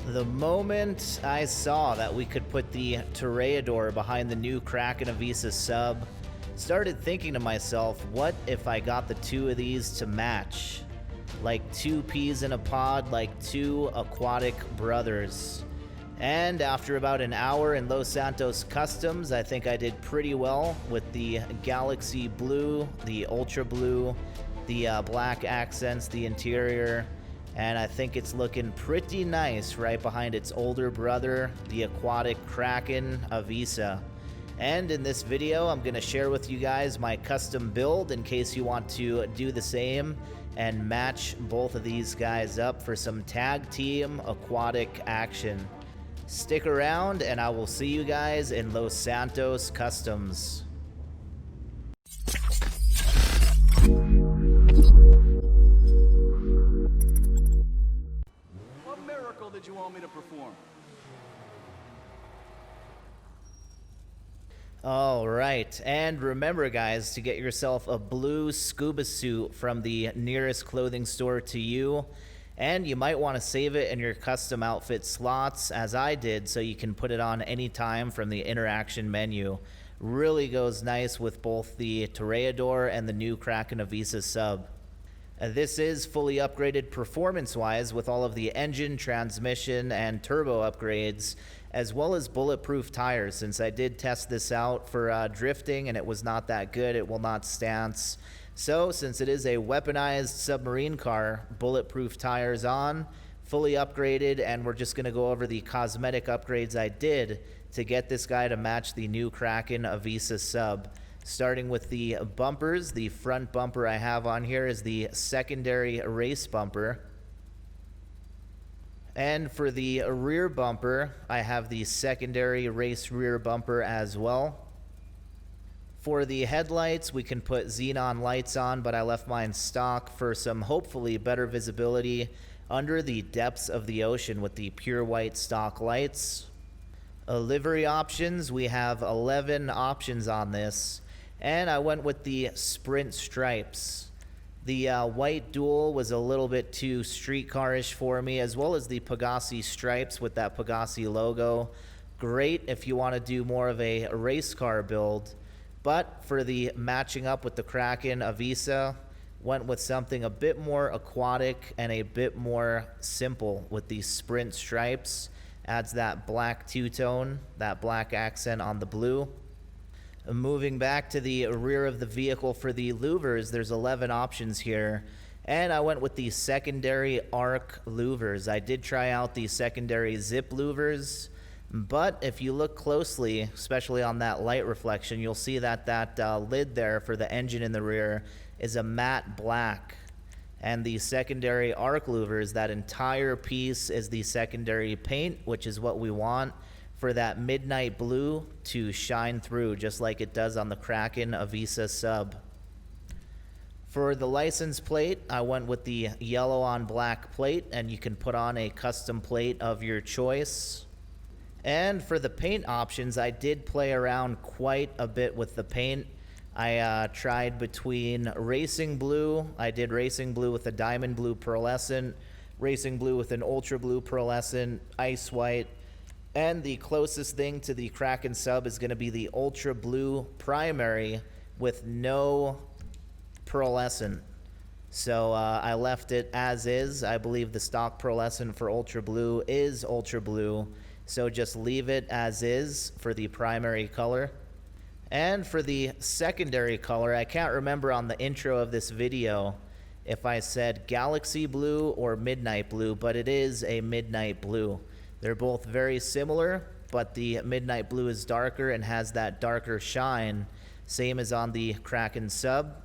The moment I saw that we could put the Toreador behind the new Kraken Avisa sub, started thinking to myself, what if I got the two of these to match? Like two peas in a pod, like two Aquatic Brothers. And after about an hour in Los Santos Customs, I think I did pretty well with the Galaxy Blue, the Ultra Blue, the black accents, the interior, and I think it's looking pretty nice right behind its older brother, the Aquatic Kraken Avisa. And in this video, I'm going to share with you guys my custom build in case you want to do the same and match both of these guys up for some tag team aquatic action. Stick around and I will see you guys in Los Santos Customs. What miracle did you want me to perform? Alright, and remember guys, to get yourself a blue scuba suit from the nearest clothing store to you, and you might want to save it in your custom outfit slots, as I did, so you can put it on anytime from the interaction menu. Really goes nice with both the Toreador and the new Kraken Avisa sub. This is fully upgraded performance-wise with all of the engine, transmission, and turbo upgrades, as well as bulletproof tires, since I did test this out for drifting and it was not that good. It will not stance. So since it is a weaponized submarine car, bulletproof tires on, fully upgraded, and we're just going to go over the cosmetic upgrades I did to get this guy to match the new Kraken Avisa sub. Starting with the bumpers, the front bumper I have on here is the secondary race bumper. And for the rear bumper, I have the secondary race rear bumper as well. For the headlights, we can put xenon lights on, but I left mine stock for some hopefully better visibility under the depths of the ocean with the pure white stock lights. Livery options, we have 11 options on this, and I went with the sprint stripes. The white dual was a little bit too streetcar-ish for me, as well as the Pegassi stripes with that Pegassi logo. Great if you want to do more of a race car build, but for the matching up with the Kraken Avisa, went with something a bit more aquatic and a bit more simple with the sprint stripes. Adds that black two-tone, that black accent on the blue. Moving back to the rear of the vehicle for the louvers, there's 11 options here, and I went with the secondary arc louvers. I did try out the secondary zip louvers, but if you look closely, especially on that light reflection, you'll see that lid there for the engine in the rear is a matte black. And the secondary arc louvers, that entire piece is the secondary paint, which is what we want for that midnight blue to shine through, just like it does on the Kraken Avisa sub. For the license plate, I went with the yellow on black plate, and you can put on a custom plate of your choice. And for the paint options, I did play around quite a bit with the paint. I tried between racing blue. I did racing blue with a diamond blue pearlescent, racing blue with an ultra blue pearlescent, ice white, and the closest thing to the Kraken sub is going to be the ultra blue primary with no pearlescent. So I left it as is. I believe the stock pearlescent for ultra blue is ultra blue, so just leave it as is for the primary color. And for the secondary color, I can't remember on the intro of this video if I said galaxy blue or midnight blue, but it is a midnight blue. They're both very similar, but the midnight blue is darker and has that darker shine, same as on the Kraken sub.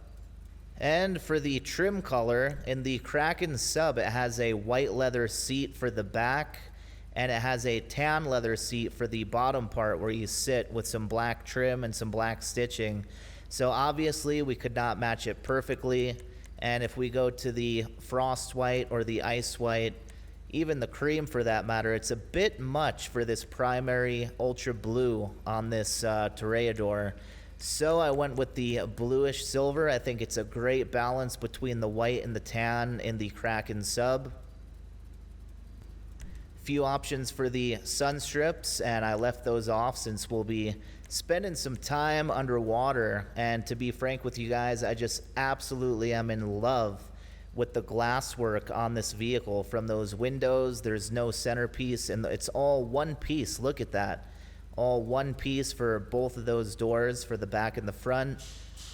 And for the trim color, in the Kraken sub, it has a white leather seat for the back, and it has a tan leather seat for the bottom part where you sit with some black trim and some black stitching. So obviously we could not match it perfectly, and if we go to the frost white or the ice white, even the cream for that matter, it's a bit much for this primary ultra blue on this Toreador. So I went with the bluish silver. I think it's a great balance between the white and the tan in the Kraken sub. Few options for the sun strips, and I left those off since we'll be spending some time underwater. And to be frank with you guys, I just absolutely am in love with the glass work on this vehicle. From those windows, there's no centerpiece, and it's all one piece. Look at that. All one piece for both of those doors, for the back and the front.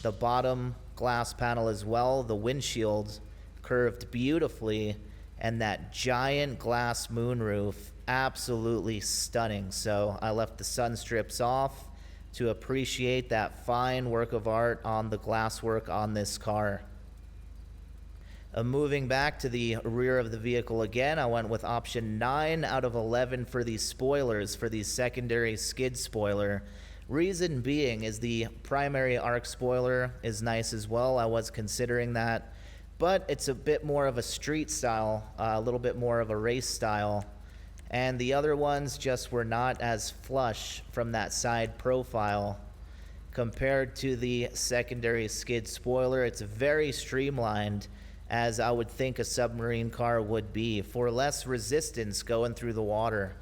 The bottom glass panel as well. The windshield curved beautifully, and that giant glass moonroof, absolutely stunning. So I left the sun strips off to appreciate that fine work of art on the glass work on this car. Moving back to the rear of the vehicle again, I went with option 9 out of 11 for these spoilers, for the secondary skid spoiler. Reason being is the primary arc spoiler is nice as well. I was considering that, but it's a bit more of a street style, a little bit more of a race style. And the other ones just were not as flush from that side profile compared to the secondary skid spoiler. It's very streamlined, as I would think a submarine car would be, for less resistance going through the water.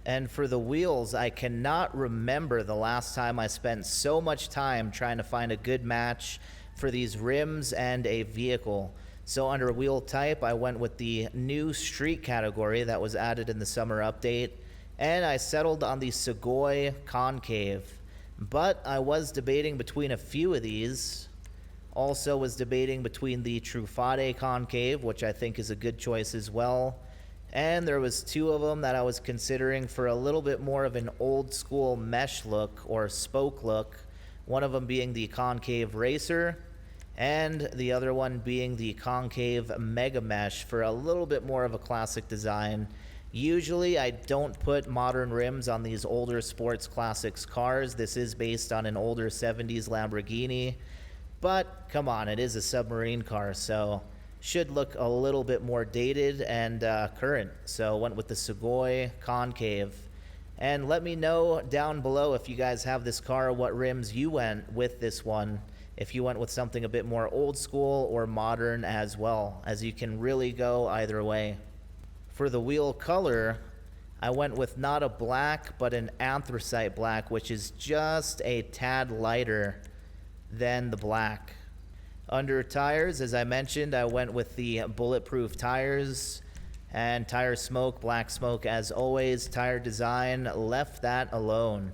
And for the wheels, I cannot remember the last time I spent so much time trying to find a good match for these rims and a vehicle. So under wheel type, I went with the new street category that was added in the summer update, and I settled on the Segoy concave. But I was debating between a few of these. Also was debating between the Truffade concave, which I think is a good choice as well. And there was 2 of them that I was considering for a little bit more of an old school mesh look or spoke look. One of them being the concave racer, and the other one being the concave mega mesh for a little bit more of a classic design. Usually I don't put modern rims on these older sports classics cars. This is based on an older 70s Lamborghini. But come on, it is a submarine car, so should look a little bit more dated and current. So went with the Segoy concave. And let me know down below if you guys have this car, what rims you went with this one. If you went with something a bit more old school or modern as well, as you can really go either way. For the wheel color, I went with not a black, but an anthracite black, which is just a tad lighter than the black. Under tires, as I mentioned, I went with the bulletproof tires, and tire smoke, black smoke as always. Tire design, left that alone.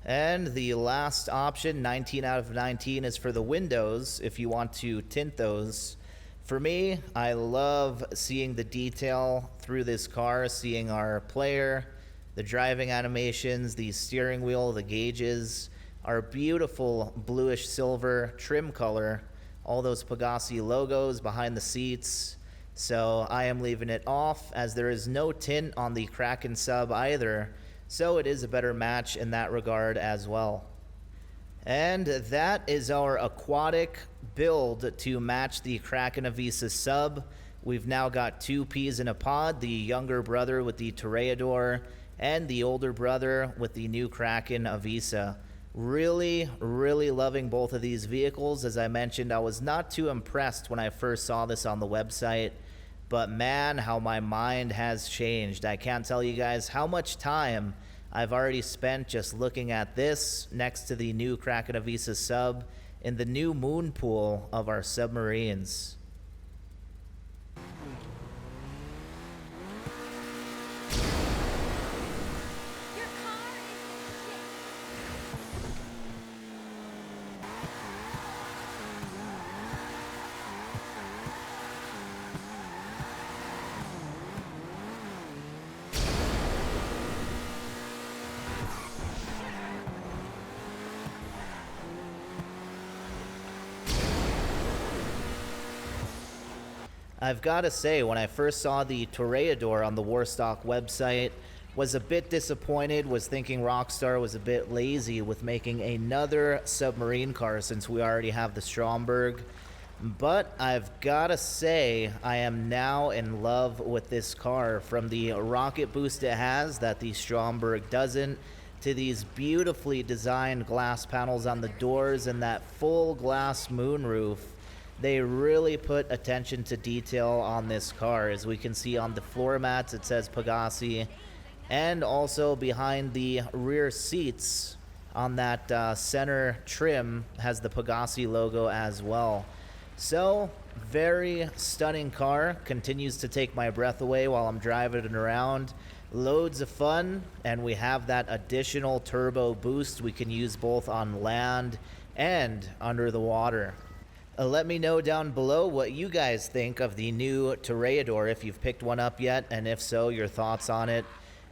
And the last option, 19 out of 19, is for the windows, if you want to tint those. For me, I love seeing the detail through this car, seeing our player, the driving animations, the steering wheel, the gauges, our beautiful bluish silver trim color, all those Pegassi logos behind the seats. So I am leaving it off, as there is no tint on the Kraken sub either, so it is a better match in that regard as well. And that is our aquatic build to match the Kraken Avisa sub. We've now got 2 peas in a pod, the younger brother with the Toreador and the older brother with the new Kraken Avisa. Really, really loving both of these vehicles. As I mentioned, I was not too impressed when I first saw this on the website, but man, how my mind has changed. I can't tell you guys how much time I've already spent just looking at this next to the new Kraken Avisa sub in the new moon pool of our submarines. I've got to say, when I first saw the Toreador on the Warstock website, was a bit disappointed, was thinking Rockstar was a bit lazy with making another submarine car since we already have the Stromberg. But I've got to say, I am now in love with this car. From the rocket boost it has that the Stromberg doesn't, to these beautifully designed glass panels on the doors and that full glass moonroof They really put attention to detail on this car. As we can see on the floor mats, it says Pegassi, and also behind the rear seats on that center trim has the Pegassi logo as well. So, very stunning car. Continues to take my breath away while I'm driving it around. Loads of fun, and we have that additional turbo boost we can use both on land and under the water. Let me know down below what you guys think of the new Toreador, if you've picked one up yet, and if so, your thoughts on it,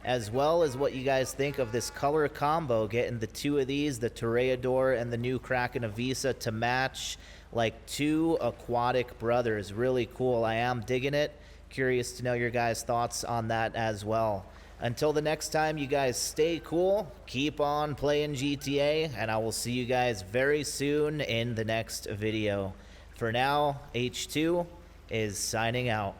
as well as what you guys think of this color combo, getting the two of these, the Toreador and the new Kraken Avisa, to match like two Aquatic Brothers. Really cool. I am digging it. Curious to know your guys' thoughts on that as well. Until the next time, you guys stay cool, keep on playing GTA, and I will see you guys very soon in the next video. For now, H2 is signing out.